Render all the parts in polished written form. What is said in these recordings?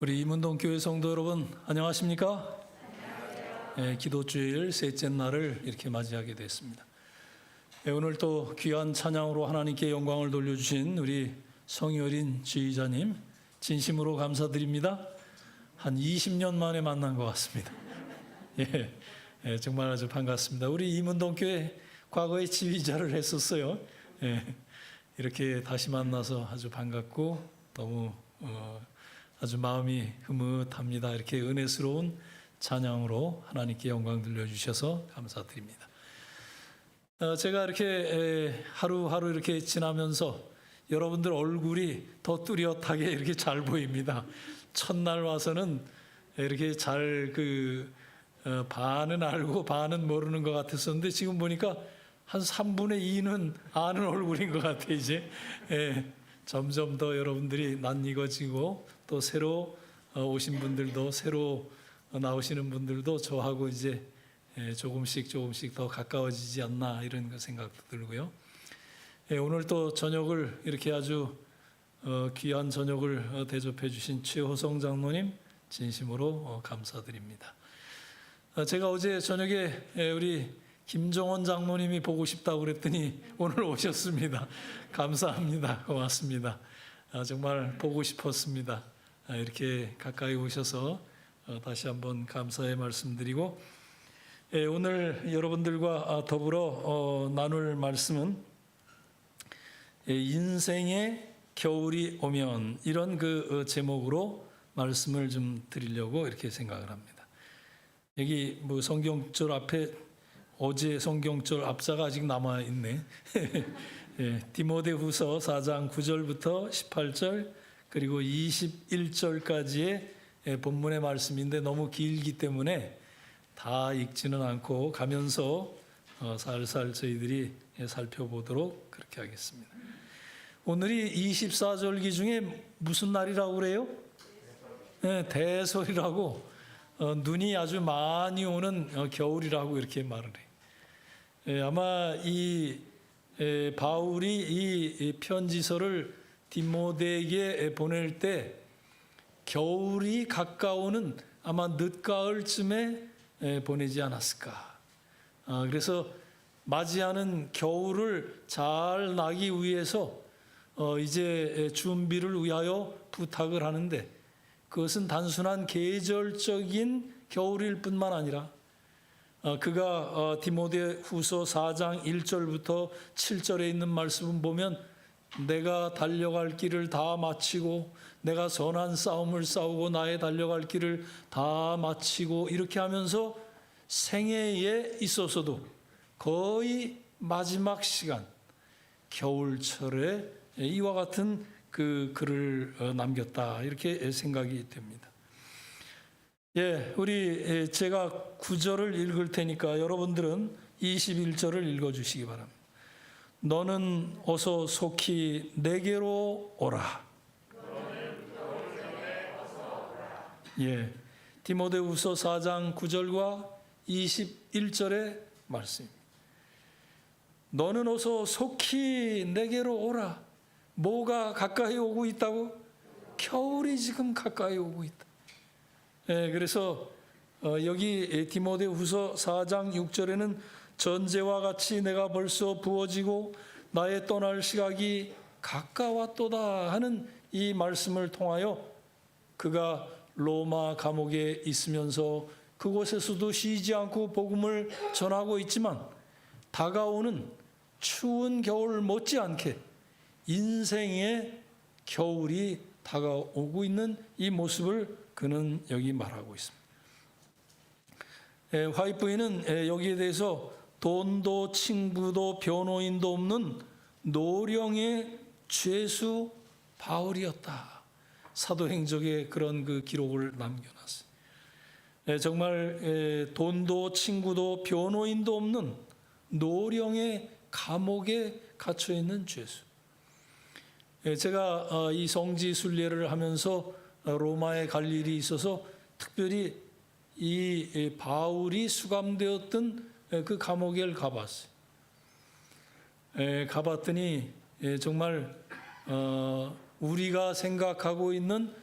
우리 이문동교회 성도 여러분 안녕하십니까? 기도주일 셋째 날을 이렇게 맞이하게 됐습니다. 오늘 또 귀한 찬양으로 하나님께 영광을 돌려주신 우리 성희어린 지휘자님 진심으로 감사드립니다. 한 20년 만에 만난 것 같습니다. 정말 아주 반갑습니다. 우리 이문동교회 과거에 지휘자를 했었어요. 이렇게 다시 만나서 아주 반갑고 너무 아주 마음이 흐뭇합니다. 이렇게 은혜스러운 찬양으로 하나님께 영광 들려주셔서 감사드립니다. 제가 이렇게 하루하루 이렇게 지나면서 여러분들 얼굴이 더 뚜렷하게 이렇게 잘 보입니다. 첫날 와서는 이렇게 잘 반은 알고 반은 모르는 것 같았었는데 지금 보니까 한 3분의 2는 아는 얼굴인 것 같아요. 이제 점점 더 여러분들이 낯익어지고 또 새로 오신 분들도 새로 나오시는 분들도 저하고 이제 조금씩 더 가까워지지 않나 이런 생각도 들고요. 오늘 또 저녁을 이렇게 아주 귀한 저녁을 대접해 주신 최호성 장로님 진심으로 감사드립니다. 제가 어제 저녁에 우리 김정원 장로님이 보고 싶다고 그랬더니 오늘 오셨습니다. 감사합니다. 고맙습니다. 정말 보고 싶었습니다. 이렇게 가까이 오셔서 다시 한번 감사의 말씀드리고 오늘 여러분들과 더불어 나눌 말씀은 인생의 겨울이 오면 이런 제목으로 말씀을 좀 드리려고 이렇게 생각을 합니다. 여기 성경절 앞에 어제 성경절 앞자가 아직 남아 있네. 디모데후서 4장 9절부터 18절 그리고 21절까지의 본문의 말씀인데 너무 길기 때문에 다 읽지는 않고 가면서 살살 저희들이 살펴보도록 그렇게 하겠습니다. 오늘이 24절기 중에 무슨 날이라고 그래요? 대설이라고 눈이 아주 많이 오는 겨울이라고 이렇게 말을 해요. 아마 이 바울이 이 편지서를 디모데에게 보낼 때 겨울이 가까우는 아마 늦가을쯤에 보내지 않았을까. 그래서 맞이하는 겨울을 잘 나기 위해서 이제 준비를 위하여 부탁을 하는데 그것은 단순한 계절적인 겨울일 뿐만 아니라 그가 디모데후서 4장 1절부터 7절에 있는 말씀을 보면 내가 달려갈 길을 다 마치고 내가 선한 싸움을 싸우고 나의 달려갈 길을 다 마치고 이렇게 하면서 생애에 있어서도 거의 마지막 시간 겨울철에 이와 같은 글을 남겼다 이렇게 생각이 됩니다. 우리 제가 9절을 읽을 테니까 여러분들은 21절을 읽어주시기 바랍니다. 너는 어서 속히 내게로 오라. 디모데후서 4장 9절과 21절의 말씀입니다. 너는 어서 속히 내게로 오라. 뭐가 가까이 오고 있다고? 겨울이 지금 가까이 오고 있다. 그래서 여기 디모데후서 4장 6절에는 전제와 같이 내가 벌써 부어지고 나의 떠날 시각이 가까웠도다 하는 이 말씀을 통하여 그가 로마 감옥에 있으면서 그곳에서도 쉬지 않고 복음을 전하고 있지만 다가오는 추운 겨울 못지않게 인생의 겨울이 다가오고 있는 이 모습을 그는 여기 말하고 있습니다. 화이트보이는 여기에 대해서 돈도 친구도 변호인도 없는 노령의 죄수 바울이었다. 사도행적에 그런 기록을 남겨놨어요. 정말 돈도 친구도 변호인도 없는 노령의 감옥에 갇혀 있는 죄수. 제가 이 성지 순례를 하면서 로마에 갈 일이 있어서 특별히 이 바울이 수감되었던 그 감옥에 가봤어요. 가봤더니 정말 우리가 생각하고 있는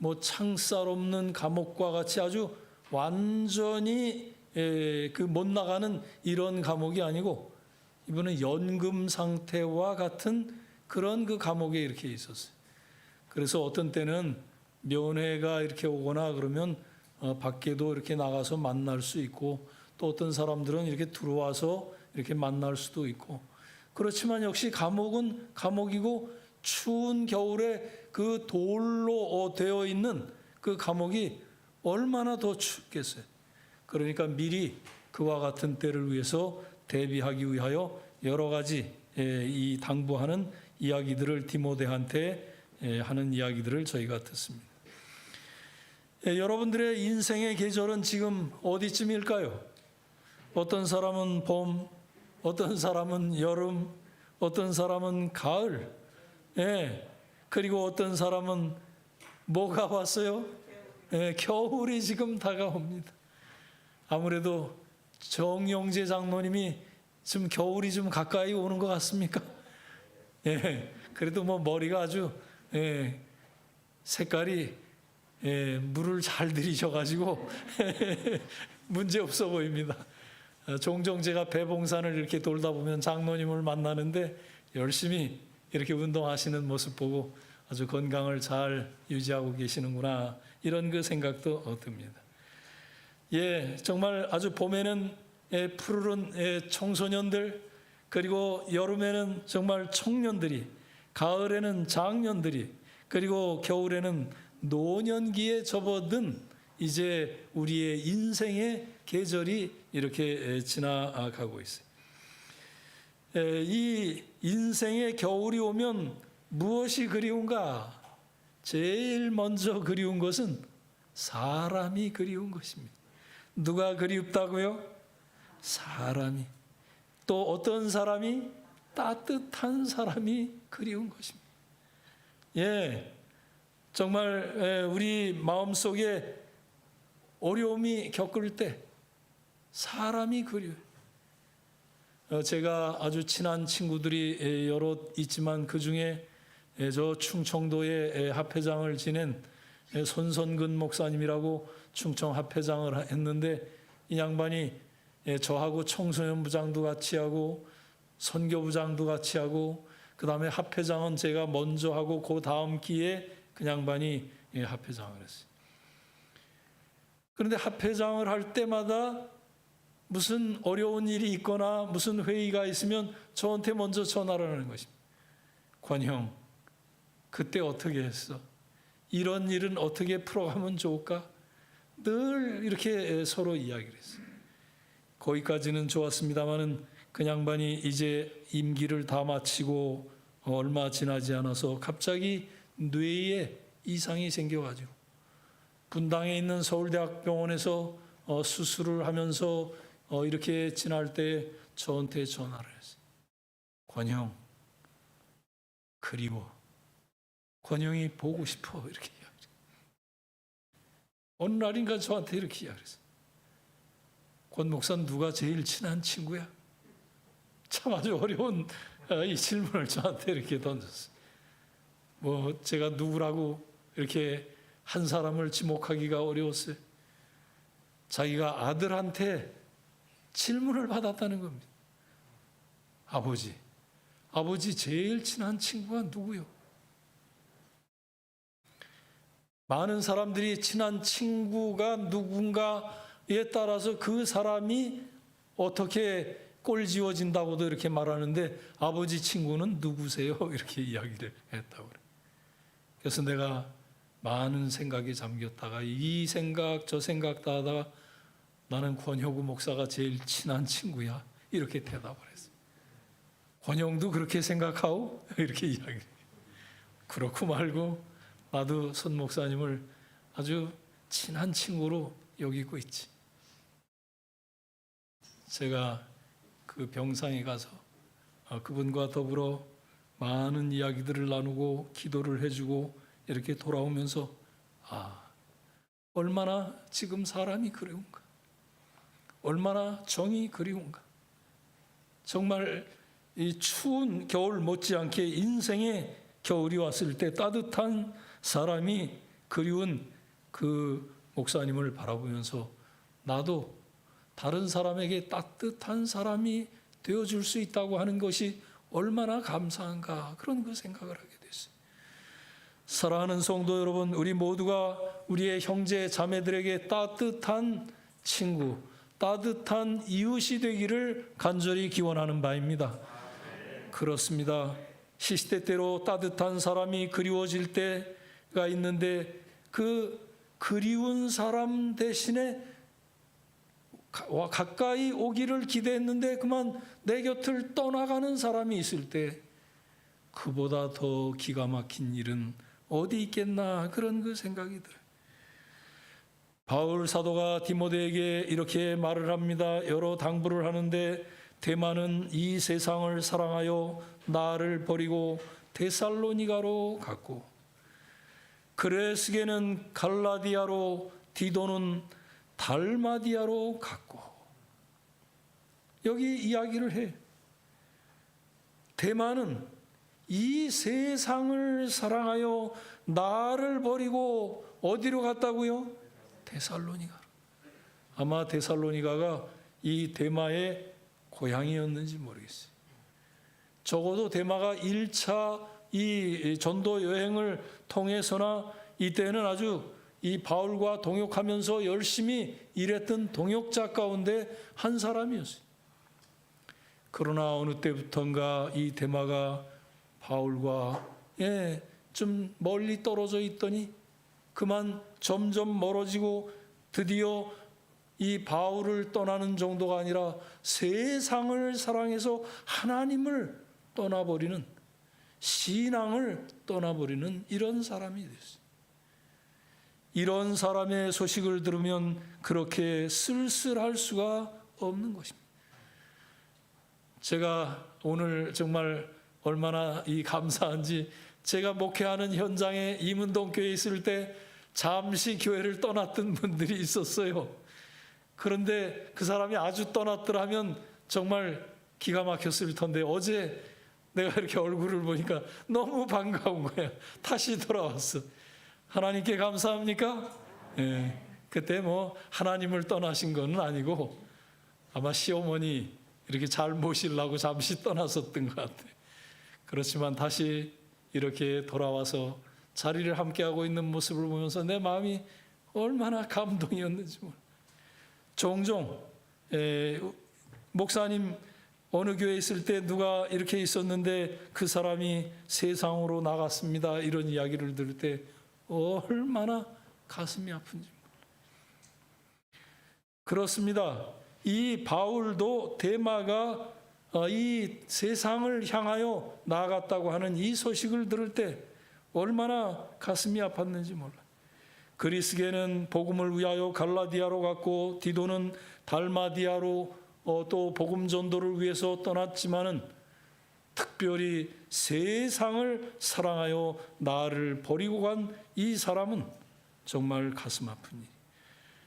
뭐 창살 없는 감옥과 같이 아주 완전히 그 못 나가는 이런 감옥이 아니고 이분은 연금 상태와 같은 그런 그 감옥에 이렇게 있었어요. 그래서 어떤 때는 면회가 이렇게 오거나 그러면 밖에도 이렇게 나가서 만날 수 있고, 또 어떤 사람들은 이렇게 들어와서 이렇게 만날 수도 있고, 그렇지만 역시 감옥은 감옥이고 추운 겨울에 그 돌로 되어 있는 그 감옥이 얼마나 더 춥겠어요. 그러니까 미리 그와 같은 때를 위해서 대비하기 위하여 여러 가지 이 당부하는 이야기들을 디모데한테 하는 이야기들을 저희가 듣습니다. 여러분들의 인생의 계절은 지금 어디쯤일까요? 어떤 사람은 봄, 어떤 사람은 여름, 어떤 사람은 가을, 그리고 어떤 사람은 뭐가 왔어요? 겨울이 지금 다가옵니다. 아무래도 정영재 장로님이 지금 겨울이 좀 가까이 오는 것 같습니까? 그래도 뭐 머리가 아주 색깔이 물을 잘 들이셔가지고 문제 없어 보입니다. 종종 제가 배봉산을 이렇게 돌다 보면 장로님을 만나는데 열심히 이렇게 운동하시는 모습 보고 아주 건강을 잘 유지하고 계시는구나, 이런 그 생각도 듭니다. 정말 아주 봄에는 푸르른 청소년들, 그리고 여름에는 정말 청년들이, 가을에는 장년들이, 그리고 겨울에는 노년기에 접어든 이제 우리의 인생의 계절이 이렇게 지나가고 있어요. 이 인생의 겨울이 오면 무엇이 그리운가? 제일 먼저 그리운 것은 사람이 그리운 것입니다. 누가 그립다고요? 사람이. 또 어떤 사람이? 따뜻한 사람이 그리운 것입니다. 정말 우리 마음속에 어려움이 겪을 때 사람이 그리워요. 제가 아주 친한 친구들이 여럿 있지만 그 중에 저 충청도의 합회장을 지낸 손선근 목사님이라고 충청 합회장을 했는데, 이 양반이 저하고 청소년부장도 같이 하고 선교부장도 같이 하고, 그 다음에 합회장은 제가 먼저 하고 그 다음 기회에 그 양반이 합회장을 했어요. 그런데 합회장을 할 때마다 무슨 어려운 일이 있거나 무슨 회의가 있으면 저한테 먼저 전화를 하는 것입니다. 권형, 그때 어떻게 했어? 이런 일은 어떻게 풀어가면 좋을까? 늘 이렇게 서로 이야기를 했어요. 거기까지는 좋았습니다마는 그 양반이 이제 임기를 다 마치고 얼마 지나지 않아서 갑자기 뇌에 이상이 생겨가지고 분당에 있는 서울대학병원에서 수술을 하면서 이렇게 지날 때 저한테 전화를 했어요. 권형, 그리워. 권형이 보고 싶어. 이렇게 이야기해요. 어느 날인가 저한테 이렇게 이야기했어요. 권 목사는 누가 제일 친한 친구야? 참 아주 어려운 이 질문을 저한테 이렇게 던졌어요. 뭐 제가 누구라고 이렇게 한 사람을 지목하기가 어려웠어요. 자기가 아들한테 질문을 받았다는 겁니다. 아버지 제일 친한 친구가 누구요? 많은 사람들이 친한 친구가 누군가에 따라서 그 사람이 어떻게 꼴지워진다고도 이렇게 말하는데, 아버지 친구는 누구세요? 이렇게 이야기를 했다고 그래요. 그래서 내가 많은 생각에 잠겼다가 이 생각 저 생각 다 하다가 나는 권효구 목사가 제일 친한 친구야, 이렇게 대답을 했어요. 권영도 그렇게 생각하오? 이렇게 이야기를 해요. 그렇고 말고 나도 손 목사님을 아주 친한 친구로 여기고 있지. 제가 그 병상에 가서 그분과 더불어 많은 이야기들을 나누고 기도를 해주고 이렇게 돌아오면서 얼마나 지금 사람이 그리운가, 얼마나 정이 그리운가. 정말 이 추운 겨울 못지않게 인생의 겨울이 왔을 때 따뜻한 사람이 그리운 그 목사님을 바라보면서 나도 다른 사람에게 따뜻한 사람이 되어줄 수 있다고 하는 것이 얼마나 감사한가, 그런 그 생각을 하게 됐어요. 사랑하는 성도 여러분, 우리 모두가 우리의 형제 자매들에게 따뜻한 친구, 따뜻한 이웃이 되기를 간절히 기원하는 바입니다. 그렇습니다. 시시때때로 따뜻한 사람이 그리워질 때가 있는데 그 그리운 사람 대신에 가까이 오기를 기대했는데 그만 내 곁을 떠나가는 사람이 있을 때 그보다 더 기가 막힌 일은 어디 있겠나, 그런 그 생각이 들어요. 바울 사도가 디모데에게 이렇게 말을 합니다. 여러 당부를 하는데 데마는 이 세상을 사랑하여 나를 버리고 데살로니가로 갔고 그레스게는 갈라디아로 디도는 달마디아로 갔고, 여기 이야기를 해. 데마는 이 세상을 사랑하여 나를 버리고 어디로 갔다고요? 데살로니가. 아마 데살로니가가 이 데마의 고향이었는지 모르겠어요. 적어도 데마가 1차 이 전도 여행을 통해서나 이때는 아주 이 바울과 동역하면서 열심히 일했던 동역자 가운데 한 사람이었어요. 그러나 어느 때부턴가 이 데마가 바울과 좀 멀리 떨어져 있더니 그만 점점 멀어지고 드디어 이 바울을 떠나는 정도가 아니라 세상을 사랑해서 하나님을 떠나버리는, 신앙을 떠나버리는 이런 사람이 됐어요. 이런 사람의 소식을 들으면 그렇게 쓸쓸할 수가 없는 것입니다. 제가 오늘 정말 얼마나 이 감사한지, 제가 목회하는 현장에 임은동교회에 있을 때 잠시 교회를 떠났던 분들이 있었어요. 그런데 그 사람이 아주 떠났더라면 정말 기가 막혔을 텐데 어제 내가 이렇게 얼굴을 보니까 너무 반가운 거야. 다시 돌아왔어. 하나님께 감사합니까? 예, 그때 뭐 하나님을 떠나신 건 아니고 아마 시어머니 이렇게 잘 모시려고 잠시 떠났었던 것 같아. 그렇지만 다시 이렇게 돌아와서 자리를 함께하고 있는 모습을 보면서 내 마음이 얼마나 감동이었는지 몰라. 종종 목사님 어느 교회에 있을 때 누가 이렇게 있었는데 그 사람이 세상으로 나갔습니다, 이런 이야기를 들을 때 얼마나 가슴이 아픈지 몰라. 그렇습니다. 이 바울도 데마가 이 세상을 향하여 나아갔다고 하는 이 소식을 들을 때 얼마나 가슴이 아팠는지 몰라. 그리스게는 복음을 위하여 갈라디아로 갔고 디도는 달마디아로 또 복음 전도를 위해서 떠났지만은 특별히 세상을 사랑하여 나를 버리고 간 이 사람은 정말 가슴 아픈 일.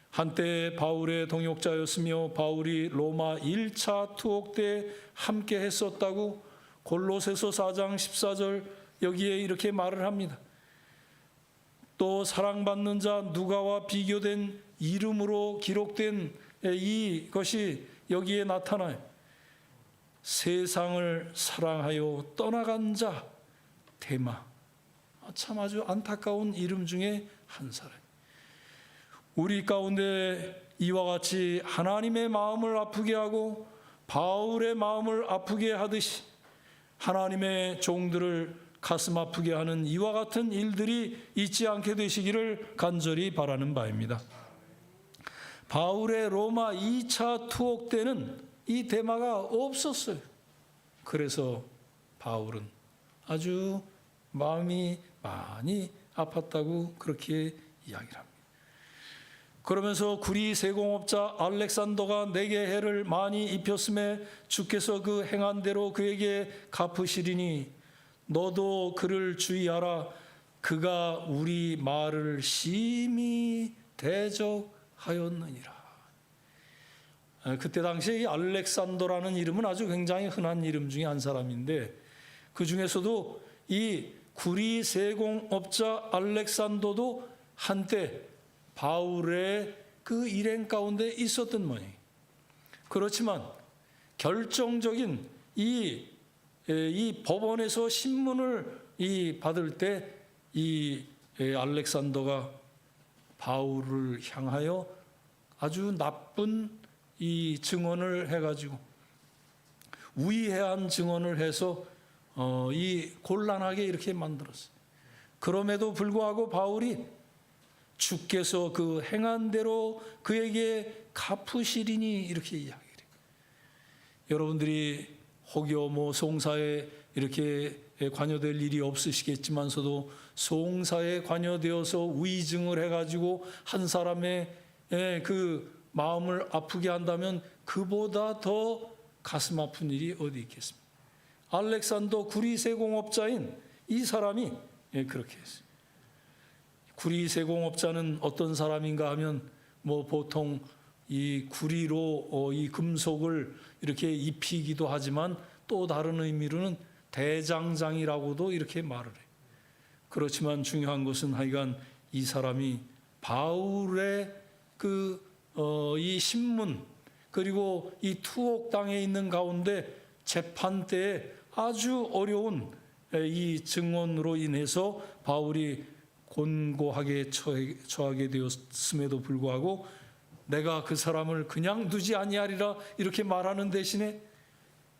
한때 바울의 동역자였으며 바울이 로마 1차 투옥 때 함께 했었다고 골로새서 4장 14절 여기에 이렇게 말을 합니다. 또 사랑받는 자 누가와 비교된 이름으로 기록된 이것이 여기에 나타나요. 세상을 사랑하여 떠나간 자 데마. 참 아주 안타까운 이름 중에 한 사람. 우리 가운데 이와 같이 하나님의 마음을 아프게 하고 바울의 마음을 아프게 하듯이 하나님의 종들을 가슴 아프게 하는 이와 같은 일들이 있지 않게 되시기를 간절히 바라는 바입니다. 바울의 로마 2차 투옥 때는 이 데마가 없었어요. 그래서 바울은 아주 마음이 많이 아팠다고 그렇게 이야기를 합니다. 그러면서 구리 세공업자 알렉산더가 내게 해를 많이 입혔음에 주께서 그 행한 대로 그에게 갚으시리니 너도 그를 주의하라. 그가 우리 말을 심히 대적하였느니라. 그때 당시에 이 알렉산더라는 이름은 아주 굉장히 흔한 이름 중에 한 사람인데 그 중에서도 이 구리 세공업자 알렉산더도 한때 바울의 그 일행 가운데 있었던 모양이에요. 그렇지만 결정적인 이 법원에서 신문을 받을 때 이 알렉산더가 바울을 향하여 아주 나쁜 이 증언을 해가지고 우의해한 증언을 해서 이 곤란하게 이렇게 만들었어요. 그럼에도 불구하고 바울이 주께서 그 행한 대로 그에게 갚으시리니 이렇게 이야기를 해요. 여러분들이 혹여 송사에 이렇게 관여될 일이 없으시겠지만서도 송사에 관여되어서 우의증을 해가지고 한 사람의 그 마음을 아프게 한다면 그보다 더 가슴 아픈 일이 어디 있겠습니까? 알렉산더 구리세공업자인 이 사람이 그렇게 했어요. 구리세공업자는 어떤 사람인가 하면 보통 이 구리로 이 금속을 이렇게 입히기도 하지만 또 다른 의미로는 대장장이라고도 이렇게 말을 해요. 그렇지만 중요한 것은 하여간 이 사람이 바울의 이 신문 그리고 이 투옥 당에 있는 가운데 재판 때에 아주 어려운 이 증언으로 인해서 바울이 곤고하게 처하게 되었음에도 불구하고 내가 그 사람을 그냥 두지 아니하리라 이렇게 말하는 대신에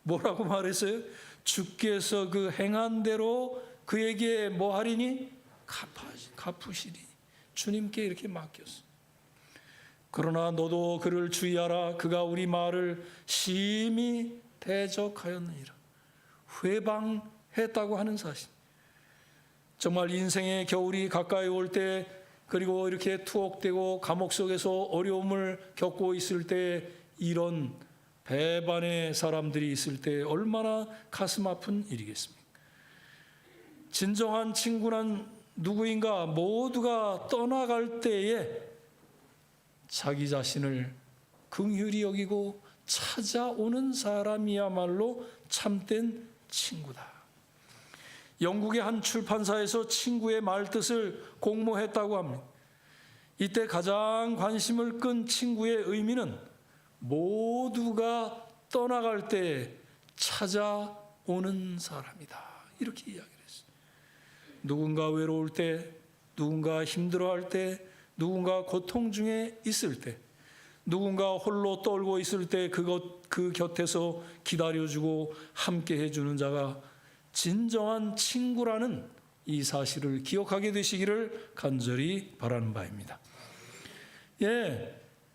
뭐라고 말했어요? 주께서 그 행한 대로 그에게 뭐 하리니? 갚으시리. 주님께 이렇게 맡겼어. 그러나 너도 그를 주의하라. 그가 우리 말을 심히 대적하였느니라. 회방했다고 하는 사실. 정말 인생의 겨울이 가까이 올 때 그리고 이렇게 투옥되고 감옥 속에서 어려움을 겪고 있을 때 이런 배반의 사람들이 있을 때 얼마나 가슴 아픈 일이겠습니까? 진정한 친구는 누구인가? 모두가 떠나갈 때에 자기 자신을 긍휼히 여기고 찾아오는 사람이야말로 참된 친구다. 영국의 한 출판사에서 친구의 말뜻을 공모했다고 합니다. 이때 가장 관심을 끈 친구의 의미는 모두가 떠나갈 때 찾아오는 사람이다. 이렇게 이야기를 했어요. 누군가 외로울 때, 누군가 힘들어할 때, 누군가 고통 중에 있을 때, 누군가 홀로 떨고 있을 때 그 곁에서 기다려주고 함께 해주는 자가 진정한 친구라는 이 사실을 기억하게 되시기를 간절히 바라는 바입니다.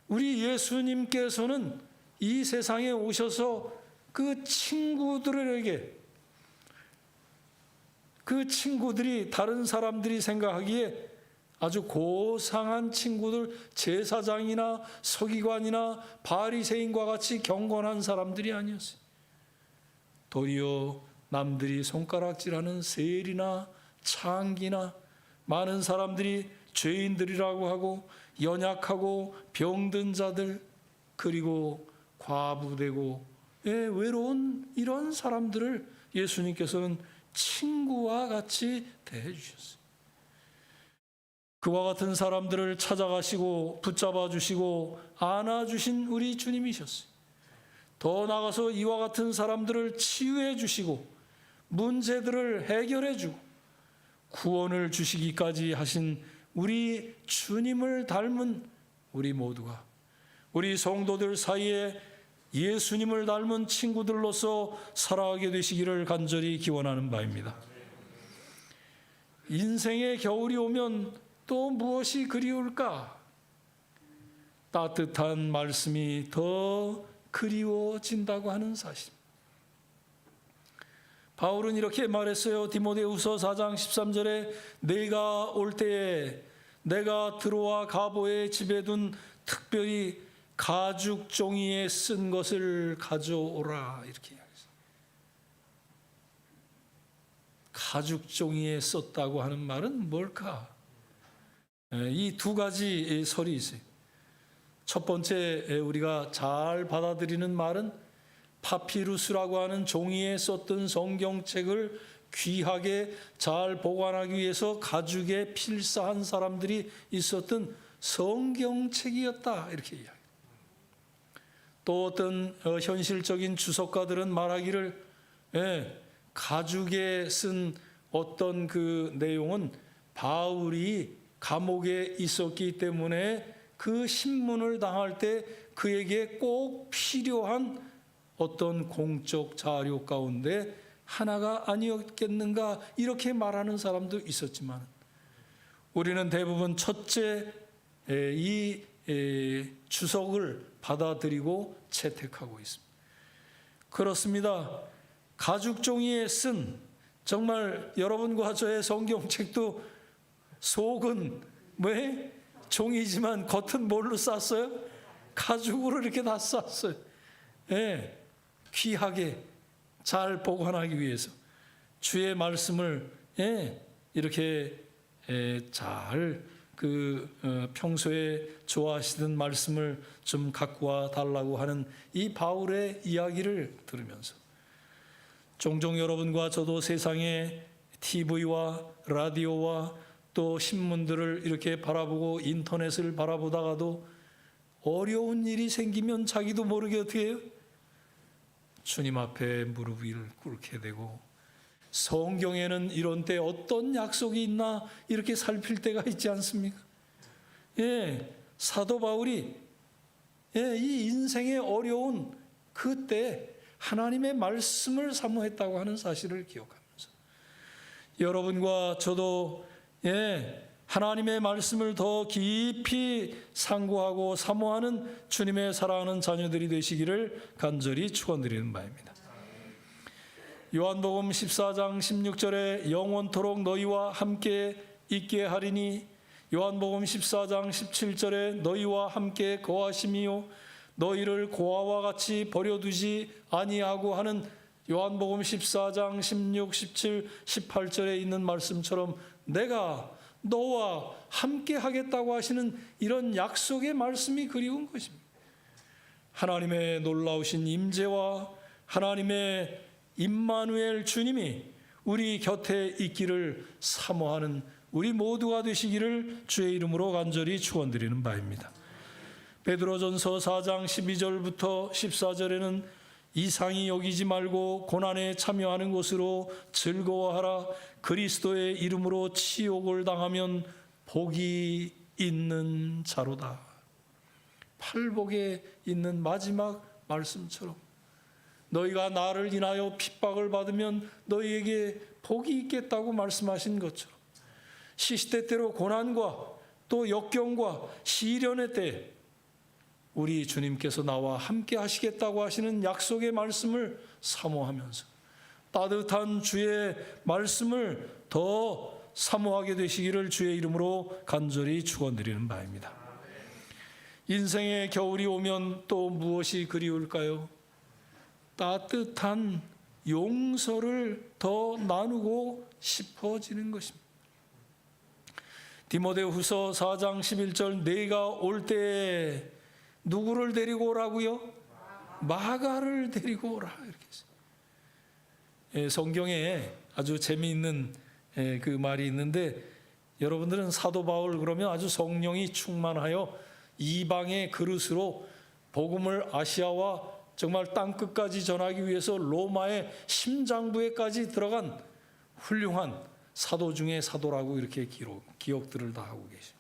우리 예수님께서는 이 세상에 오셔서 그 친구들에게 그 친구들이 다른 사람들이 생각하기에 아주 고상한 친구들, 제사장이나 서기관이나 바리새인과 같이 경건한 사람들이 아니었어요. 도리어 남들이 손가락질하는 세리나 창기나 많은 사람들이 죄인들이라고 하고 연약하고 병든 자들 그리고 과부되고 외로운 이런 사람들을 예수님께서는 친구와 같이 대해 주셨어요. 그와 같은 사람들을 찾아가시고 붙잡아 주시고 안아 주신 우리 주님이셨어요. 더 나아가서 이와 같은 사람들을 치유해 주시고 문제들을 해결해 주고 구원을 주시기까지 하신 우리 주님을 닮은 우리 모두가 우리 성도들 사이에 예수님을 닮은 친구들로서 살아가게 되시기를 간절히 기원하는 바입니다. 인생의 겨울이 오면 또 무엇이 그리울까? 따뜻한 말씀이 더 그리워진다고 하는 사실. 바울은 이렇게 말했어요. 디모데후서 4장 13절에 내가 올 때에 내가 드로아 가보의 집에 둔 특별히 가죽 종이에 쓴 것을 가져오라 이렇게 이야기했어요. 가죽 종이에 썼다고 하는 말은 뭘까? 이 두 가지 설이 있어요. 첫 번째 우리가 잘 받아들이는 말은 파피루스라고 하는 종이에 썼던 성경책을 귀하게 잘 보관하기 위해서 가죽에 필사한 사람들이 있었던 성경책이었다, 이렇게 이야기합니다. 또 어떤 현실적인 주석가들은 말하기를 가죽에 쓴 어떤 그 내용은 바울이 감옥에 있었기 때문에 그 신문을 당할 때 그에게 꼭 필요한 어떤 공적 자료 가운데 하나가 아니었겠는가, 이렇게 말하는 사람도 있었지만 우리는 대부분 첫째 이 주석을 받아들이고 채택하고 있습니다. 그렇습니다. 가죽 종이에 쓴, 정말 여러분과 저의 성경책도 속은 종이지만 겉은 뭘로 쌌어요? 가죽으로 이렇게 다 쌌어요. 귀하게 잘 보관하기 위해서 주의 말씀을 이렇게 잘 평소에 좋아하시던 말씀을 좀 갖고 와 달라고 하는 이 바울의 이야기를 들으면서 종종 여러분과 저도 세상의 TV와 라디오와 또 신문들을 이렇게 바라보고 인터넷을 바라보다가도 어려운 일이 생기면 자기도 모르게 어떻게 해요? 주님 앞에 무릎 위를 꿇게 되고, 성경에는 이런 때 어떤 약속이 있나 이렇게 살필 때가 있지 않습니까? 사도 바울이 이 인생의 어려운 그때 하나님의 말씀을 사모했다고 하는 사실을 기억하면서 여러분과 저도 하나님의 말씀을 더 깊이 상고하고 사모하는 주님의 사랑하는 자녀들이 되시기를 간절히 축원드리는 바입니다. 요한복음 14장 16절에 영원토록 너희와 함께 있게 하리니, 요한복음 14장 17절에 너희와 함께 거하심이요 너희를 고아와 같이 버려두지 아니하고 하는 요한복음 14장 16, 17, 18절에 있는 말씀처럼 내가 너와 함께 하겠다고 하시는 이런 약속의 말씀이 그리운 것입니다. 하나님의 놀라우신 임재와 하나님의 임마누엘 주님이 우리 곁에 있기를 사모하는 우리 모두가 되시기를 주의 이름으로 간절히 축원드리는 바입니다. 베드로전서 4장 12절부터 14절에는 이상히 여기지 말고 고난에 참여하는 것으로 즐거워하라. 그리스도의 이름으로 치욕을 당하면 복이 있는 자로다. 팔복에 있는 마지막 말씀처럼 너희가 나를 인하여 핍박을 받으면 너희에게 복이 있겠다고 말씀하신 것처럼 시시때때로 고난과 또 역경과 시련의 때 우리 주님께서 나와 함께 하시겠다고 하시는 약속의 말씀을 사모하면서 따뜻한 주의 말씀을 더 사모하게 되시기를 주의 이름으로 간절히 축원드리는 바입니다. 인생의 겨울이 오면 또 무엇이 그리울까요? 따뜻한 용서를 더 나누고 싶어지는 것입니다. 디모데후서 4장 11절 내가 올 때 누구를 데리고 오라고요? 마가를 데리고 오라, 이렇게 했어요. 성경에 아주 재미있는 그 말이 있는데, 여러분들은 사도 바울 그러면 아주 성령이 충만하여 이방의 그릇으로 복음을 아시아와 정말 땅끝까지 전하기 위해서 로마의 심장부에까지 들어간 훌륭한 사도 중에 사도라고 이렇게 기억들을 다 하고 계십니다.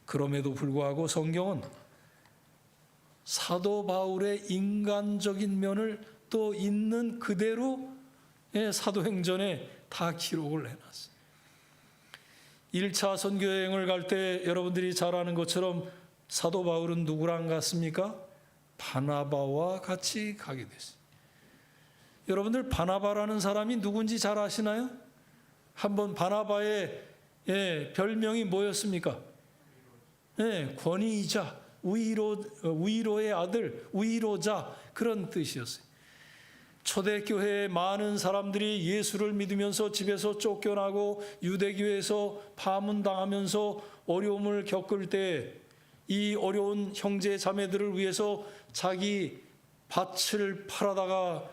그럼에도 불구하고 성경은 사도 바울의 인간적인 면을 또 있는 그대로 사도행전에 다 기록을 해놨어요. 1차 선교여행을 갈 때 여러분들이 잘 아는 것처럼 사도 바울은 누구랑 갔습니까? 바나바와 같이 가게 됐어요. 여러분들 바나바라는 사람이 누군지 잘 아시나요? 한번 바나바의 별명이 뭐였습니까? 권위이자 위로의 아들, 위로자, 그런 뜻이었어요. 초대교회에 많은 사람들이 예수를 믿으면서 집에서 쫓겨나고 유대교회에서 파문당하면서 어려움을 겪을 때 이 어려운 형제 자매들을 위해서 자기 밭을 팔아다가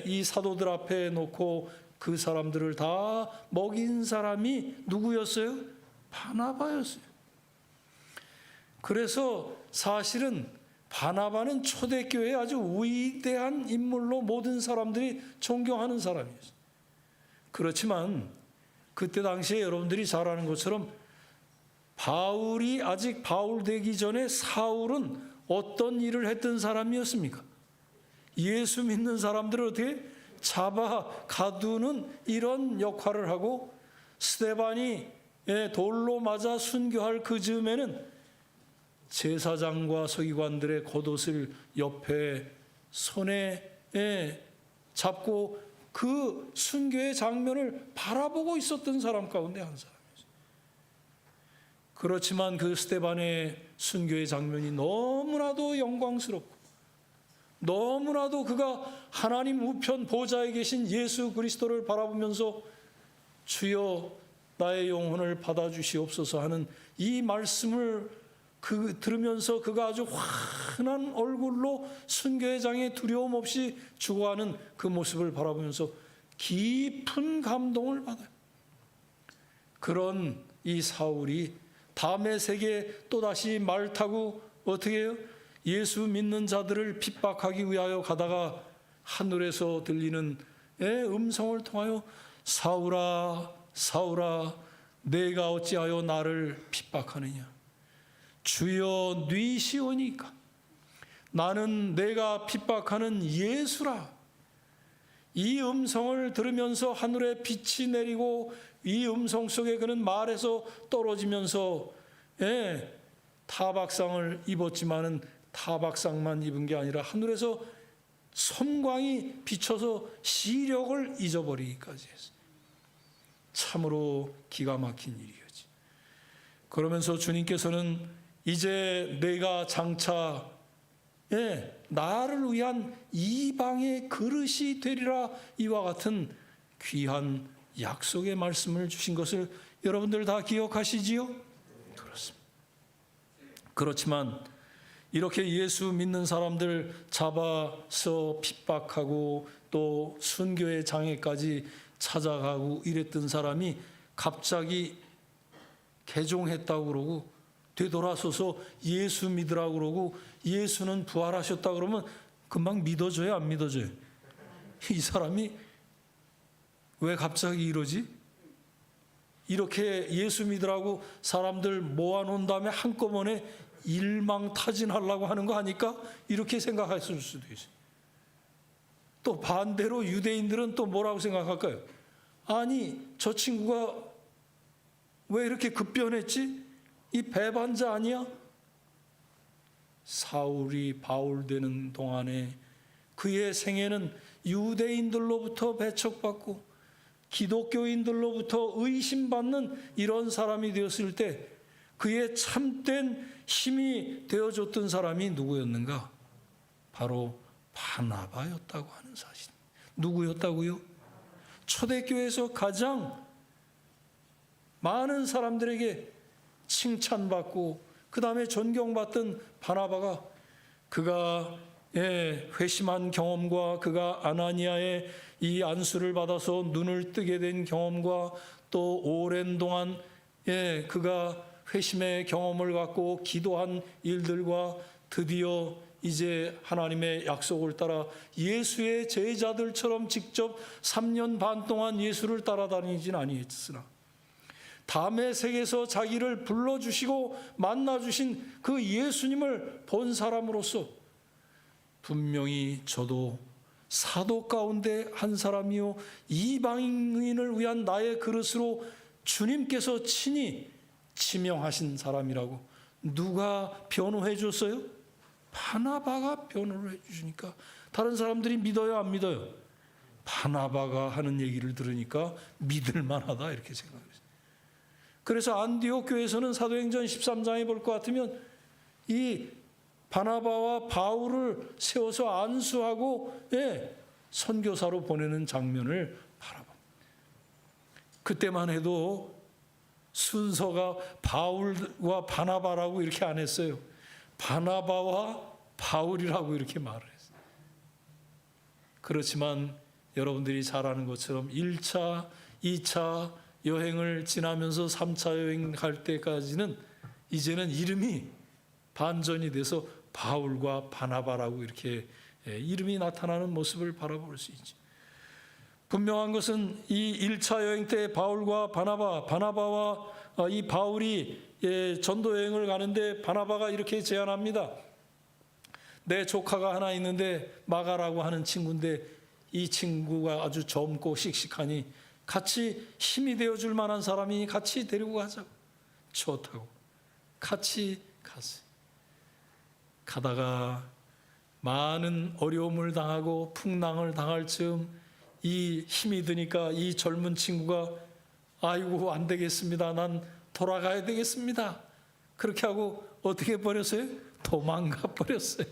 이 사도들 앞에 놓고 그 사람들을 다 먹인 사람이 누구였어요? 바나바였어요. 그래서 사실은 바나바는 초대교회의 아주 위대한 인물로 모든 사람들이 존경하는 사람이었어요. 그렇지만 그때 당시에 여러분들이 잘 아는 것처럼 바울이 아직 바울 되기 전에 사울은 어떤 일을 했던 사람이었습니까? 예수 믿는 사람들을 어떻게 잡아 가두는 이런 역할을 하고, 스데반이 돌로 맞아 순교할 그 즈음에는 제사장과 서기관들의 겉옷을 옆에 손에 잡고 그 순교의 장면을 바라보고 있었던 사람 가운데 한 사람이었어요. 그렇지만 그 스데반의 순교의 장면이 너무나도 영광스럽고, 너무나도 그가 하나님 우편 보좌에 계신 예수 그리스도를 바라보면서 주여 나의 영혼을 받아주시옵소서 하는 이 말씀을 들으면서 그가 아주 환한 얼굴로 순교의 장에 두려움 없이 죽어가는 그 모습을 바라보면서 깊은 감동을 받아요. 그런 이 사울이 다메섹에 또다시 말 타고 어떻게 해요? 예수 믿는 자들을 핍박하기 위하여 가다가 하늘에서 들리는 음성을 통하여 사울아 사울아 내가 어찌하여 나를 핍박하느냐, 주여 뉘시오니까 나는 내가 핍박하는 예수라. 이 음성을 들으면서 하늘에 빛이 내리고 이 음성 속에 그는 말에서 떨어지면서 타박상을 입었지만은 타박상만 입은 게 아니라 하늘에서 섬광이 비쳐서 시력을 잊어버리기까지 했어요. 참으로 기가 막힌 일이었지. 그러면서 주님께서는 이제 내가 장차 나를 위한 이방의 그릇이 되리라, 이와 같은 귀한 약속의 말씀을 주신 것을 여러분들 다 기억하시지요? 그렇습니다. 그렇지만 이렇게 예수 믿는 사람들 잡아서 핍박하고 또 순교의 장애까지 찾아가고 이랬던 사람이 갑자기 개종했다고 그러고 되돌아서서 예수 믿으라고 그러고 예수는 부활하셨다 그러면 금방 믿어져요, 안 믿어져요? 이 사람이 왜 갑자기 이러지? 이렇게 예수 믿으라고 사람들 모아놓은 다음에 한꺼번에 일망타진하려고 하는 거 아닐까? 이렇게 생각했을 수도 있어요. 또 반대로 유대인들은 또 뭐라고 생각할까요? 아니 저 친구가 왜 이렇게 급변했지? 이 배반자 아니야? 사울이 바울 되는 동안에 그의 생애는 유대인들로부터 배척받고 기독교인들로부터 의심받는 이런 사람이 되었을 때 그의 참된 힘이 되어줬던 사람이 누구였는가? 바로 바나바였다고 하는 사실. 누구였다고요? 초대교회에서 가장 많은 사람들에게 칭찬받고 그 다음에 존경받던 바나바가 그가 회심한 경험과 그가 아나니아의 이 안수를 받아서 눈을 뜨게 된 경험과 또 오랜 동안 그가 회심의 경험을 갖고 기도한 일들과 드디어 이제 하나님의 약속을 따라 예수의 제자들처럼 직접 3년 반 동안 예수를 따라다니진 아니했으나 다메섹에서 자기를 불러주시고 만나주신 그 예수님을 본 사람으로서 분명히 저도 사도 가운데 한 사람이요 이방인을 위한 나의 그릇으로 주님께서 친히 지명하신 사람이라고 누가 변호해 줬어요? 바나바가 변호를 해 주시니까 다른 사람들이 믿어요, 안 믿어요? 바나바가 하는 얘기를 들으니까 믿을 만하다 이렇게 생각했어요. 그래서 안디옥 교회에서는 사도행전 13장에 볼 것 같으면 이 바나바와 바울을 세워서 안수하고 선교사로 보내는 장면을 바라봅니다. 그때만 해도 순서가 바울과 바나바라고 이렇게 안 했어요. 바나바와 바울이라고 이렇게 말을 했어요. 그렇지만 여러분들이 잘 아는 것처럼 1차, 2차 여행을 지나면서 3차 여행 갈 때까지는 이제는 이름이 반전이 돼서 바울과 바나바라고 이렇게 이름이 나타나는 모습을 바라볼 수 있죠. 분명한 것은 이 1차 여행 때 바울과 바나바와 이 바울이 전도 여행을 가는데 바나바가 이렇게 제안합니다. 내 조카가 하나 있는데 마가라고 하는 친구인데 이 친구가 아주 젊고 씩씩하니 같이 힘이 되어줄 만한 사람이 같이 데리고 가자고. 좋다고 같이 갔어요. 가다가 많은 어려움을 당하고 풍랑을 당할 즈음 이 힘이 드니까 이 젊은 친구가 아이고 안 되겠습니다. 난 돌아가야 되겠습니다. 그렇게 하고 어떻게 버렸어요? 도망가 버렸어요.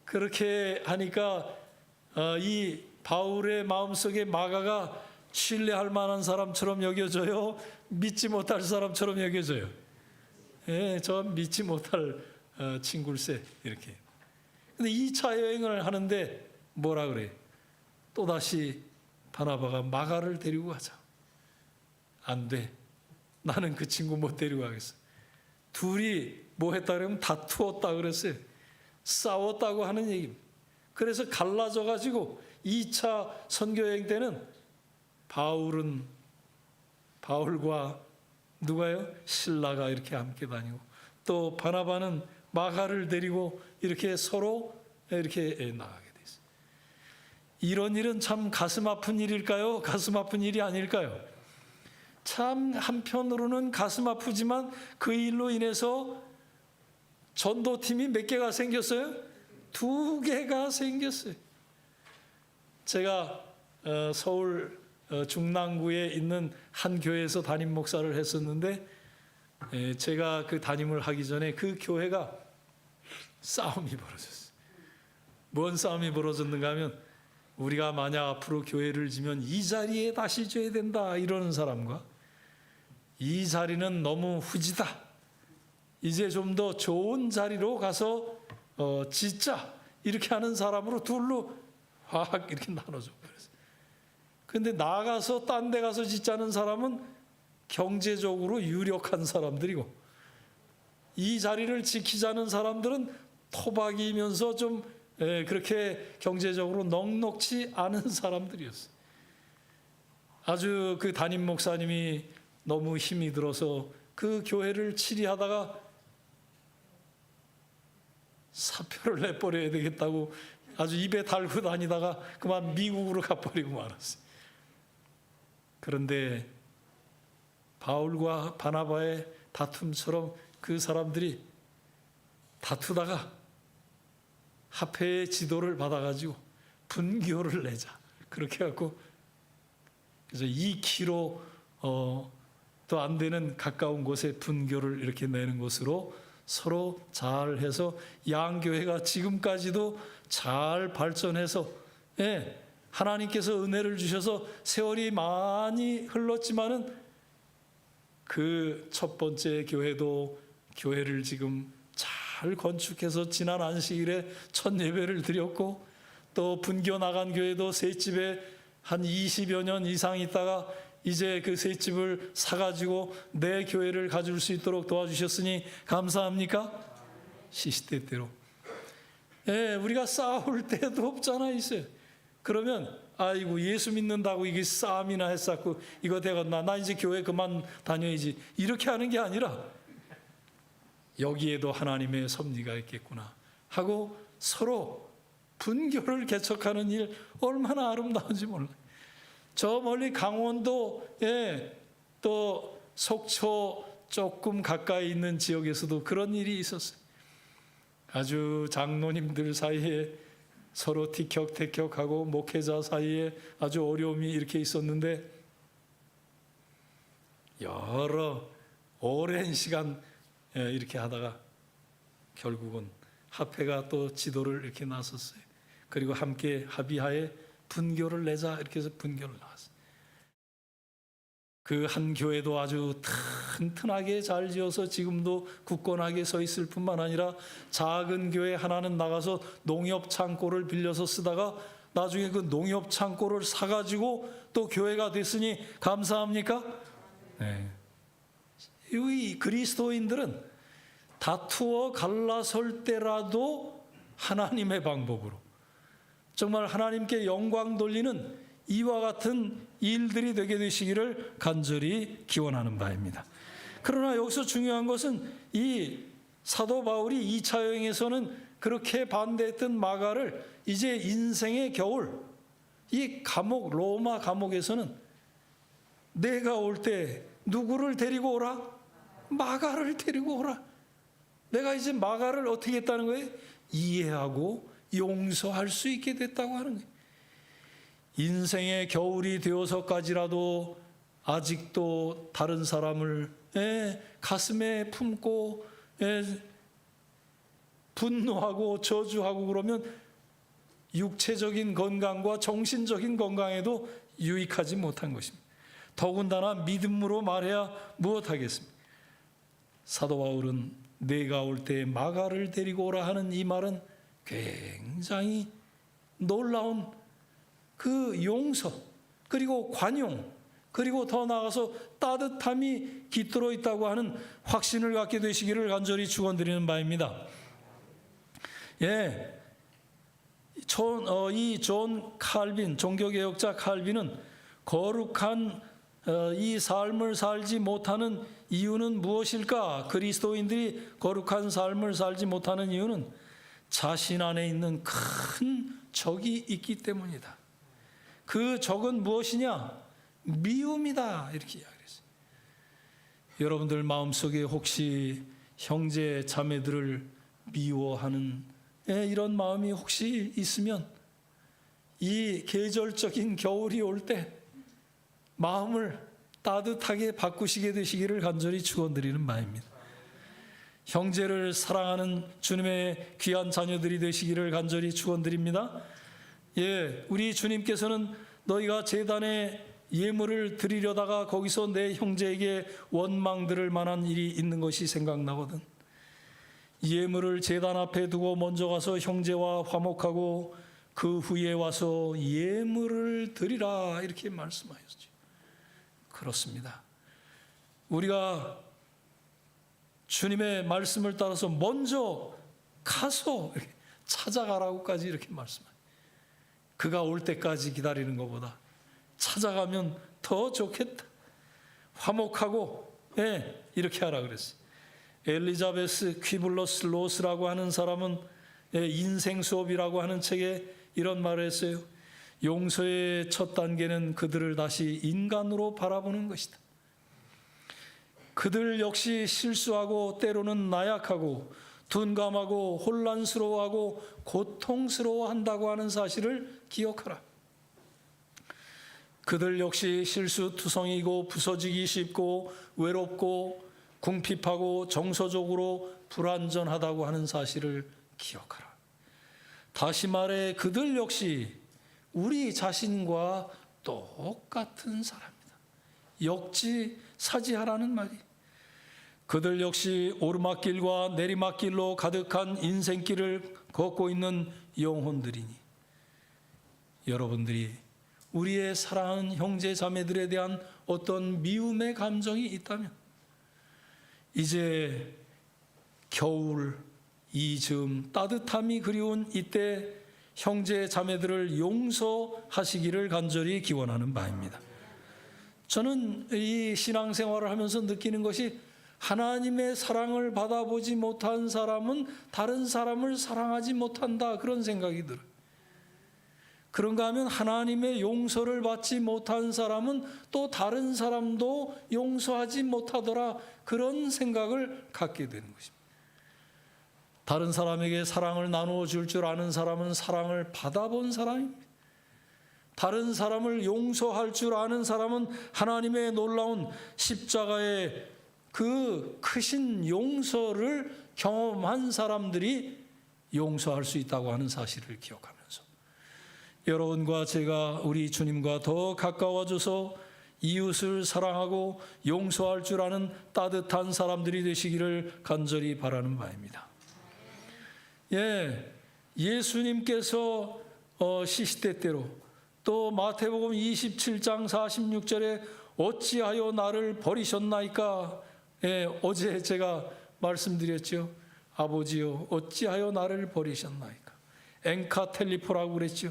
그렇게 하니까 이 바울의 마음속에 마가가 신뢰할 만한 사람처럼 여겨져요? 믿지 못할 사람처럼 여겨져요? 예, 저 믿지 못할 친구일세 이렇게. 근데 2차 여행을 하는데 뭐라 그래? 또다시 바나바가 마가를 데리고 가자. 안 돼. 나는 그 친구 못 데리고 가겠어. 둘이 뭐 했다 그러면 다투었다 그랬어요. 싸웠다고 하는 얘기입니다. 그래서 갈라져 가지고 2차 선교여행 때는 바울과 누가요? 실라가 이렇게 함께 다니고 또 바나바는 마가를 데리고 이렇게 서로 이렇게 나가게 돼 있어요. 이런 일은 참 가슴 아픈 일일까요? 가슴 아픈 일이 아닐까요? 참 한편으로는 가슴 아프지만 그 일로 인해서 전도팀이 몇 개가 생겼어요? 2개가 생겼어요. 제가 서울 중랑구에 있는 한 교회에서 담임 목사를 했었는데 제가 그 담임을 하기 전에 그 교회가 싸움이 벌어졌어요. 뭔 싸움이 벌어졌는가 하면 우리가 만약 앞으로 교회를 지면 이 자리에 다시 줘야 된다 이러는 사람과 이 자리는 너무 후지다. 이제 좀 더 좋은 자리로 가서 짓자 이렇게 하는 사람으로 둘로 확 이렇게 나눠져 버렸어요. 그런데 나가서 딴 데 가서 짓자는 사람은 경제적으로 유력한 사람들이고 이 자리를 지키자는 사람들은 토박이면서 좀 그렇게 경제적으로 넉넉지 않은 사람들이었어요. 아주 그 담임 목사님이 너무 힘이 들어서 그 교회를 치리하다가 사표를 내버려야 되겠다고 아주 입에 달고 다니다가 그만 미국으로 가버리고 말았어요. 그런데 바울과 바나바의 다툼처럼 그 사람들이 다투다가 합회의 지도를 받아가지고 분교를 내자 그렇게 해갖고 그래서 2km 또 안 되는 가까운 곳에 분교를 이렇게 내는 것으로 서로 잘 해서 양교회가 지금까지도 잘 발전해서 하나님께서 은혜를 주셔서 세월이 많이 흘렀지만은 그 첫 번째 교회도 교회를 지금 잘 건축해서 지난 안식일에 첫 예배를 드렸고 또 분교 나간 교회도 새 집에 한 20여 년 이상 있다가 이제 그 새 집을 사가지고 내 교회를 가질 수 있도록 도와주셨으니 감사합니까? 시시때때로. 우리가 싸울 때도 없잖아 있어요. 그러면 아이고 예수 믿는다고 이게 싸움이나 했었고 이거 되겠나 나 이제 교회 그만 다녀야지 이렇게 하는 게 아니라 여기에도 하나님의 섭리가 있겠구나 하고 서로 분교를 개척하는 일 얼마나 아름다운지 몰라요. 저 멀리 강원도에 또 속초 조금 가까이 있는 지역에서도 그런 일이 있었어요. 아주 장로님들 사이에 서로 티격태격하고 목회자 사이에 아주 어려움이 이렇게 있었는데 여러 오랜 시간 이렇게 하다가 결국은 합회가 또 지도를 이렇게 나섰어요. 그리고 함께 합의하에 분교를 내자 이렇게 해서 분교를 나왔어요. 그 한 교회도 아주 튼튼하게 잘 지어서 지금도 굳건하게 서 있을 뿐만 아니라 작은 교회 하나는 나가서 농협 창고를 빌려서 쓰다가 나중에 그 농협 창고를 사가지고 또 교회가 됐으니 감사합니까? 네. 이 그리스도인들은 다투어 갈라설 때라도 하나님의 방법으로 정말 하나님께 영광 돌리는 이와 같은 일들이 되게 되시기를 간절히 기원하는 바입니다. 그러나 여기서 중요한 것은 이 사도 바울이 2차 여행에서는 그렇게 반대했던 마가를 이제 인생의 겨울, 이 감옥, 로마 감옥에서는 내가 올 때 누구를 데리고 오라? 마가를 데리고 오라. 내가 이제 마가를 어떻게 했다는 거예요? 이해하고 용서할 수 있게 됐다고 하는 거예요. 인생의 겨울이 되어서까지라도 아직도 다른 사람을 가슴에 품고 분노하고 저주하고 그러면 육체적인 건강과 정신적인 건강에도 유익하지 못한 것입니다. 더군다나 믿음으로 말해야 무엇하겠습니까? 사도 바울은 내가 올 때 마가를 데리고 오라 하는 이 말은 굉장히 놀라운 그 용서 그리고 관용 그리고 더 나아가서 따뜻함이 깃들어 있다고 하는 확신을 갖게 되시기를 간절히 축원드리는 바입니다. 예, 이 존 칼빈 종교개혁자 칼빈은 거룩한 이 삶을 살지 못하는 이유는 무엇일까? 그리스도인들이 거룩한 삶을 살지 못하는 이유는 자신 안에 있는 큰 적이 있기 때문이다. 그 적은 무엇이냐? 미움이다. 이렇게 이야기했어요. 여러분들 마음속에 혹시 형제 자매들을 미워하는 이런 마음이 혹시 있으면 이 계절적인 겨울이 올 때 마음을 따뜻하게 바꾸시게 되시기를 간절히 축원드리는 바입니다. 형제를 사랑하는 주님의 귀한 자녀들이 되시기를 간절히 축원드립니다. 예, 우리 주님께서는 너희가 제단에 예물을 드리려다가 거기서 내 형제에게 원망 들을 만한 일이 있는 것이 생각나거든. 예물을 제단 앞에 두고 먼저 가서 형제와 화목하고 그 후에 와서 예물을 드리라 이렇게 말씀하셨죠. 그렇습니다. 우리가 주님의 말씀을 따라서 먼저 가서 찾아가라고까지 이렇게 말씀해요. 그가 올 때까지 기다리는 것보다 찾아가면 더 좋겠다. 화목하고 이렇게 하라 그랬어요. 엘리자베스 퀴블러스 로스라고 하는 사람은 인생 수업이라고 하는 책에 이런 말을 했어요. 용서의 첫 단계는 그들을 다시 인간으로 바라보는 것이다. 그들 역시 실수하고 때로는 나약하고 둔감하고 혼란스러워하고 고통스러워한다고 하는 사실을 기억하라. 그들 역시 실수투성이고 부서지기 쉽고 외롭고 궁핍하고 정서적으로 불완전하다고 하는 사실을 기억하라. 다시 말해 그들 역시 우리 자신과 똑같은 사람이다. 역지사지하라는 말이. 그들 역시 오르막길과 내리막길로 가득한 인생길을 걷고 있는 영혼들이니 여러분들이 우리의 사랑하는 형제 자매들에 대한 어떤 미움의 감정이 있다면 이제 겨울 이 즈음 따뜻함이 그리운 이때 형제 자매들을 용서하시기를 간절히 기원하는 바입니다. 저는 이 신앙생활을 하면서 느끼는 것이 하나님의 사랑을 받아보지 못한 사람은 다른 사람을 사랑하지 못한다 그런 생각이 들어요. 그런가 하면 하나님의 용서를 받지 못한 사람은 또 다른 사람도 용서하지 못하더라 그런 생각을 갖게 되는 것입니다. 다른 사람에게 사랑을 나누어 줄 아는 사람은 사랑을 받아본 사람입니다. 다른 사람을 용서할 줄 아는 사람은 하나님의 놀라운 십자가의 그 크신 용서를 경험한 사람들이 용서할 수 있다고 하는 사실을 기억하면서 여러분과 제가 우리 주님과 더 가까워져서 이웃을 사랑하고 용서할 줄 아는 따뜻한 사람들이 되시기를 간절히 바라는 바입니다. 예수님께서 시시때때로, 또 마태복음 27장 46절에 어찌하여 나를 버리셨나이까? 어제 제가 말씀드렸죠. 아버지요, 어찌하여 나를 버리셨나이까? 엔카텔리포라고 그랬죠.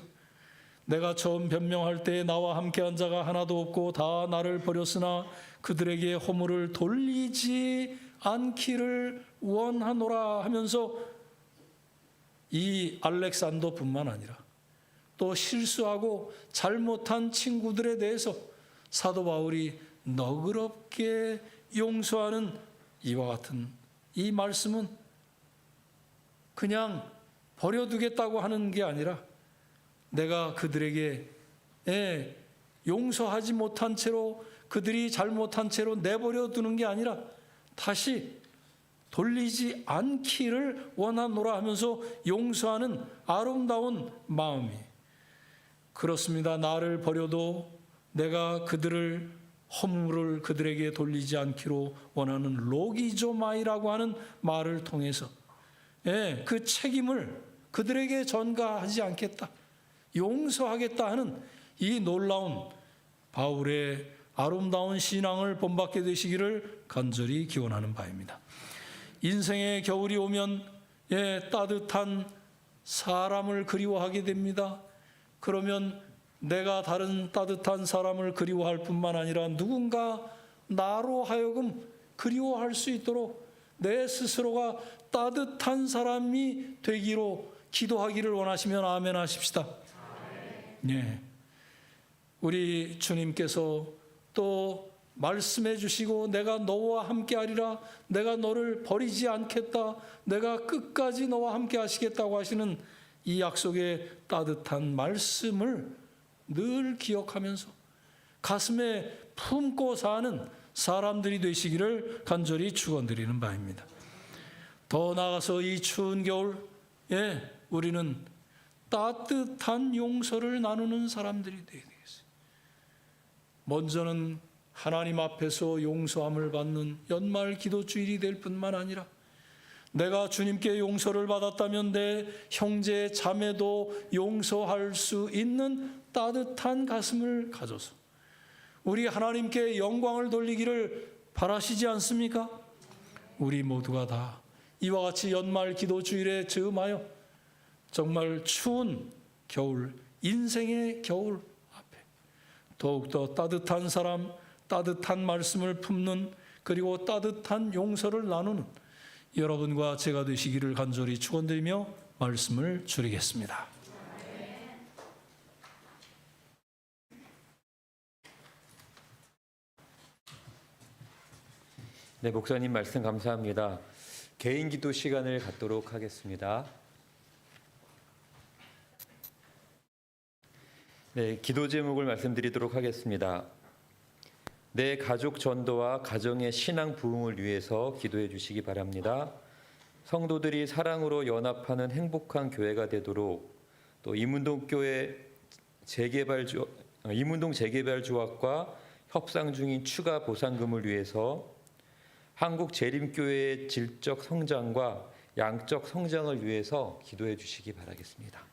내가 처음 변명할 때 나와 함께한 자가 하나도 없고 다 나를 버렸으나 그들에게 허물을 돌리지 않기를 원하노라 하면서 이 알렉산더뿐만 아니라 또 실수하고 잘못한 친구들에 대해서 사도 바울이 너그럽게 용서하는 이와 같은 이 말씀은 그냥 버려두겠다고 하는 게 아니라 내가 그들에게 용서하지 못한 채로, 그들이 잘못한 채로 내버려 두는 게 아니라 다시 돌리지 않기를 원하노라 하면서 용서하는 아름다운 마음이, 그렇습니다. 나를 버려도 내가 그들을 허물을 그들에게 돌리지 않기로 원하는 로기조마이라고 하는 말을 통해서 그 책임을 그들에게 전가하지 않겠다, 용서하겠다 하는 이 놀라운 바울의 아름다운 신앙을 본받게 되시기를 간절히 기원하는 바입니다. 인생의 겨울이 오면 따뜻한 사람을 그리워하게 됩니다. 그러면 내가 다른 따뜻한 사람을 그리워할 뿐만 아니라 누군가 나로 하여금 그리워할 수 있도록 내 스스로가 따뜻한 사람이 되기로 기도하기를 원하시면 아멘 하십시다. 예. 우리 주님께서 또 말씀해 주시고 내가 너와 함께 하리라, 내가 너를 버리지 않겠다, 내가 끝까지 너와 함께 하시겠다고 하시는 이 약속의 따뜻한 말씀을 늘 기억하면서 가슴에 품고 사는 사람들이 되시기를 간절히 축원드리는 바입니다. 더 나아가서 이 추운 겨울 우리는 따뜻한 용서를 나누는 사람들이 되어야 되겠어요. 먼저는 하나님 앞에서 용서함을 받는 연말 기도주일이 될 뿐만 아니라 내가 주님께 용서를 받았다면 내 형제 자매도 용서할 수 있는 따뜻한 가슴을 가져서 우리 하나님께 영광을 돌리기를 바라시지 않습니까? 우리 모두가 다 이와 같이 연말 기도주일에 즈음하여 정말 추운 겨울, 인생의 겨울 앞에 더욱더 따뜻한 사람, 따뜻한 말씀을 품는, 그리고 따뜻한 용서를 나누는 여러분과 제가 되시기를 간절히 축원드리며 말씀을 줄이겠습니다. 네, 목사님 말씀 감사합니다. 개인 기도 시간을 갖도록 하겠습니다. 네, 기도 제목을 말씀드리도록 하겠습니다. 내 가족 전도와 가정의 신앙 부흥을 위해서 기도해 주시기 바랍니다. 성도들이 사랑으로 연합하는 행복한 교회가 되도록, 또 이문동 재개발 조합과 협상 중인 추가 보상금을 위해서 한국 재림교회의 질적 성장과 양적 성장을 위해서 기도해 주시기 바라겠습니다.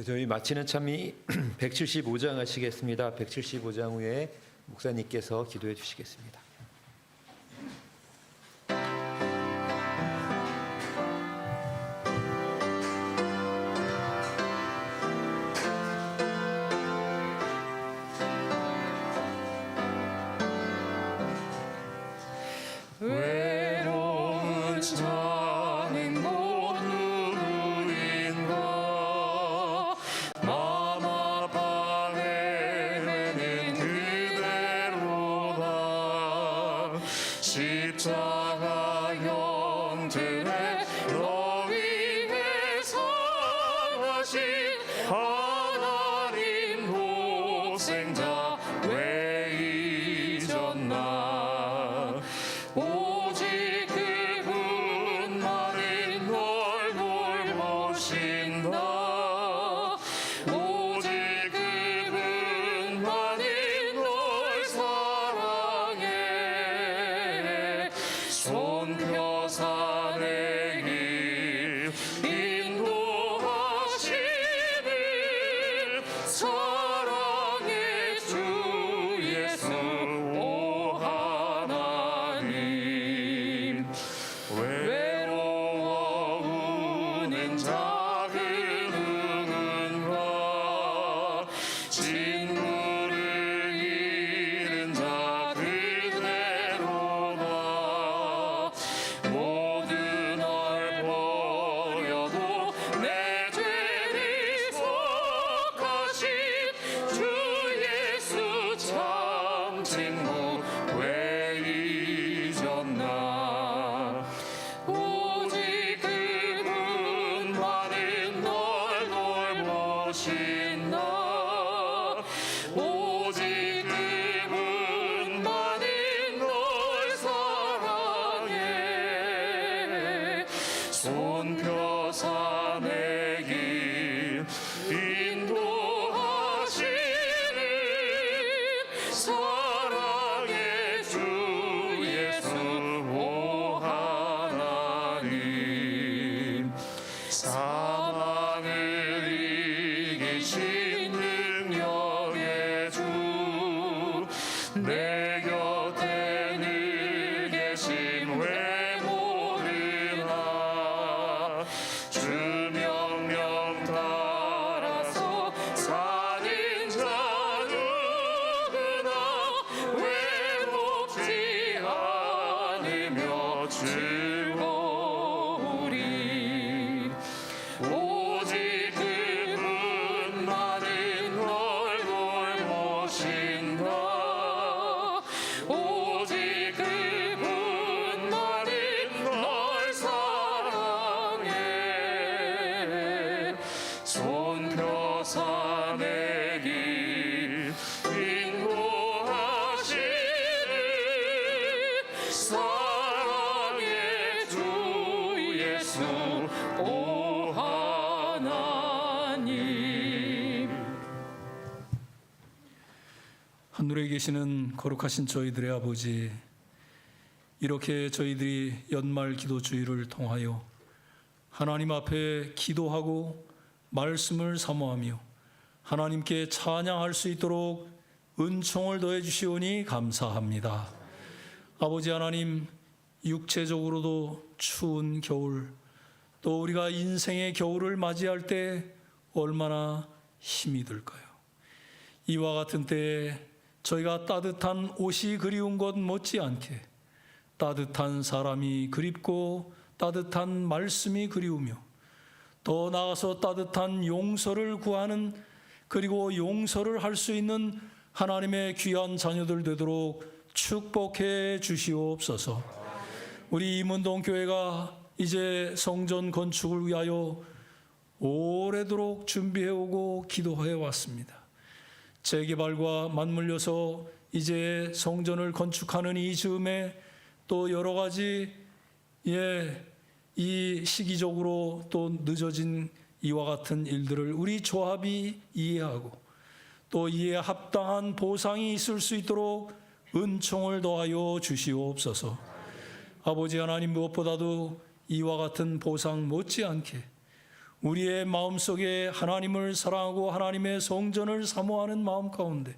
저희 마치는 참이 175장 하시겠습니다. 175장 후에 목사님께서 기도해 주시겠습니다. 외로운 자는 곧 누구인가 맘 아파 헤매는 그대로다 십자가 형태에 너 위해 상하신 하나님 독생자 왜 잊었나 오직 그분만이 널 돌보신다 오직 그분만이 널 사랑해 손펴사 내 길 인도하시는 사랑의 주 예수 오 하나님 외로워 우는 자 그누군가 진물을 잃은 자 그대로다 모두 널 버려도 내 죄를 속하신 주 예수 참 친구 왜 잊었나 오직 그분만은 널 돌보신다 오직 그분만은 널 사랑해 손펴사 내 길 인도하시는 사랑의 주 예수 오 하나님 사망을 이기신 능력의 주 내 곁에 늘 계신 왜 모르나 주 명령 따라서 사는 자 누구나 외롭지 않으며 즐거우리 오직 그분만은 널 돌보신다 오직 그분만은 널 사랑해 손펴사 내 길 인도하시는 사랑의 주 예수 오 하나님 하늘에 계시는 거룩하신 저희들의 아버지, 이렇게 저희들이 연말 기도 주일을 통하여 하나님 앞에 기도하고 말씀을 사모하며 하나님께 찬양할 수 있도록 은총을 더해 주시오니 감사합니다. 아버지 하나님, 육체적으로도 추운 겨울, 또 우리가 인생의 겨울을 맞이할 때 얼마나 힘이 들까요? 이와 같은 때에 저희가 따뜻한 옷이 그리운 것 못지않게 따뜻한 사람이 그립고 따뜻한 말씀이 그리우며 더 나아가서 따뜻한 용서를 구하는, 그리고 용서를 할 수 있는 하나님의 귀한 자녀들 되도록 축복해 주시옵소서. 우리 이문동 교회가 이제 성전 건축을 위하여 오래도록 준비해오고 기도해 왔습니다. 재개발과 맞물려서 이제 성전을 건축하는 이 즈음에 또 여러 가지 이 시기적으로 또 늦어진 이와 같은 일들을 우리 조합이 이해하고 또 이에 합당한 보상이 있을 수 있도록 은총을 더하여 주시옵소서. 아버지 하나님, 무엇보다도 이와 같은 보상 못지않게 우리의 마음속에 하나님을 사랑하고 하나님의 성전을 사모하는 마음 가운데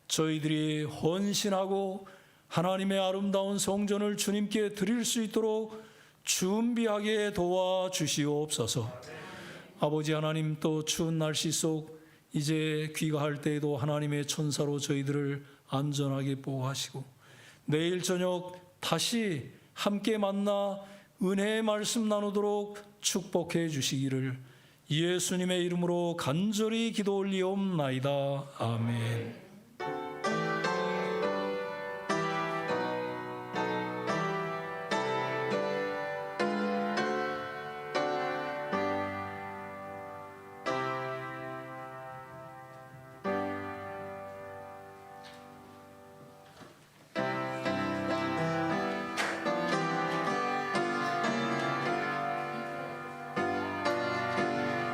저희들이 헌신하고 하나님의 아름다운 성전을 주님께 드릴 수 있도록 준비하게 도와주시옵소서. 아버지 하나님, 또 추운 날씨 속 이제 귀가할 때에도 하나님의 천사로 저희들을 안전하게 보호하시고 내일 저녁 다시 함께 만나 은혜의 말씀 나누도록 축복해 주시기를 예수님의 이름으로 간절히 기도 올리옵나이다. 아멘.